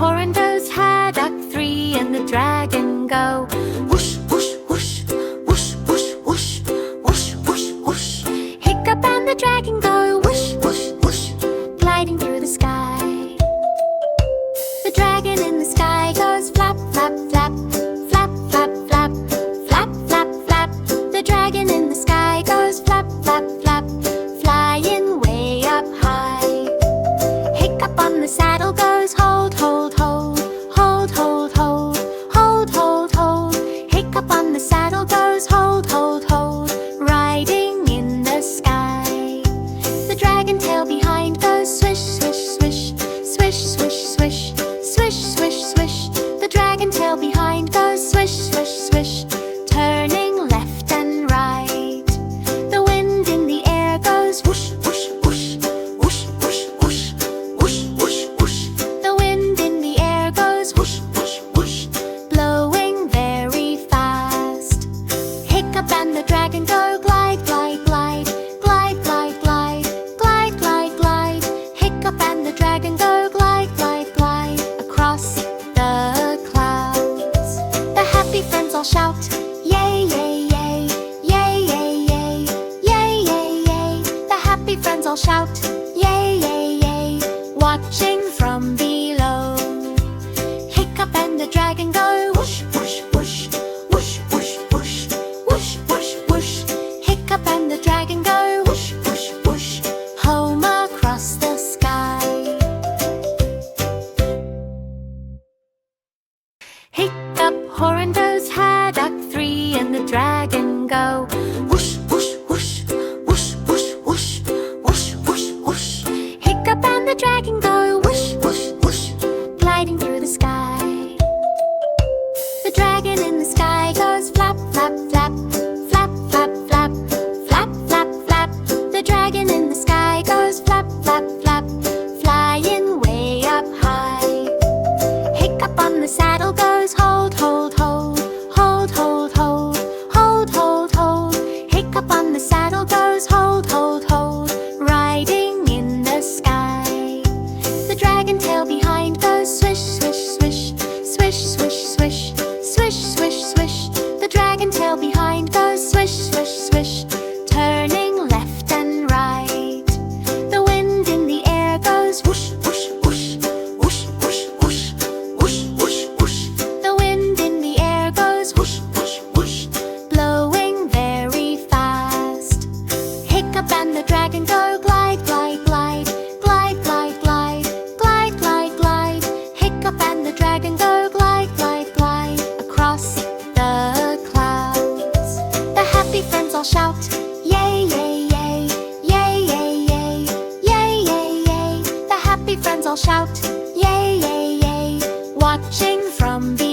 Horrendo's had up three, and the dragon go whoosh, whoosh, whoosh, whoosh, whoosh, whoosh, whoosh, whoosh, whoosh. Hiccup and the dragon go whoosh, whoosh, whoosh, gliding through the sky. The dragon in the sky goes flap, flap, flap, flap, flap, flap, flap, flap, flap. The dragon in the sky goes flap, flap, flap, flying way up high. Hiccup on the saddle goes hold, hold, hold, hold, hold, hold, hold, hold, hold. Hiccup on the saddle goes hold, hold, hold, riding in the sky. The dragon tail behind goes swish, swish, swish, swish, swish, swish, swish, swish, swish. The dragon tail behind goes swish, swish, swish, turning left and right. The wind in the air goes whoosh, whoosh, whoosh, whoosh, whoosh, whoosh, whoosh, whoosh, whoosh. The wind in the air goes whoosh, whoosh, whoosh, blowing very fast. Hiccup and the dragon go glide, glide, glide, glide, glide, glide, glide, glide, glide. Hiccup and the dragon go glide, glide, glide across the clouds. The happy friends all shout, yay, yay, yay, yay, yay, yay, yay, yay, yay. The happy friends all shout, yay, yay, yay, watching from below. Hiccup and the dragon go whoosh, whoosh, whoosh, whoosh, whoosh, whoosh, whoosh, whoosh, whoosh. Hiccup and the dragon go whoosh, whoosh, whoosh, home across the sky. Hiccup, Horrendo's had up three, and the dragon go whoosh, whoosh, whoosh, whoosh, whoosh, whoosh, whoosh, whoosh, whoosh. Hiccup and the dragon go whoosh, whoosh, whoosh, gliding through the sky. The dragon in the sky goes flap, flap, flap, flap, flap, flap, flap, flap, flap. The dragon in the sky goes flap, flap, flap, flying way up high. Hiccup on the saddle goes hold, hold, hold, hold, hold, hold, hold, hold, hold. Hiccup on the saddle goes hold, hold, hold, riding in the sky. The dragon tail behind goes swish, swish, swish, swish, swish, swish, swish, swish, swish. The dragon tail behind goes swish, swish, swish, turning left and right. The wind in the air goes whoosh, whoosh, whoosh, whoosh, whoosh, whoosh, whoosh, whoosh, whoosh. The wind in the air goes whoosh, whoosh, whoosh, blowing very fast. Hiccup and the dragon go glide, glide, glide, glide, glide, glide, glide, glide, glide. Hiccup and the dragon go glide, glide, glide across the clouds. The happy friends all shout, yay, yay, yay, yay, yay, yay, yay, yay, yay. The happy friends all shout, yay, yay, yay, watching from below.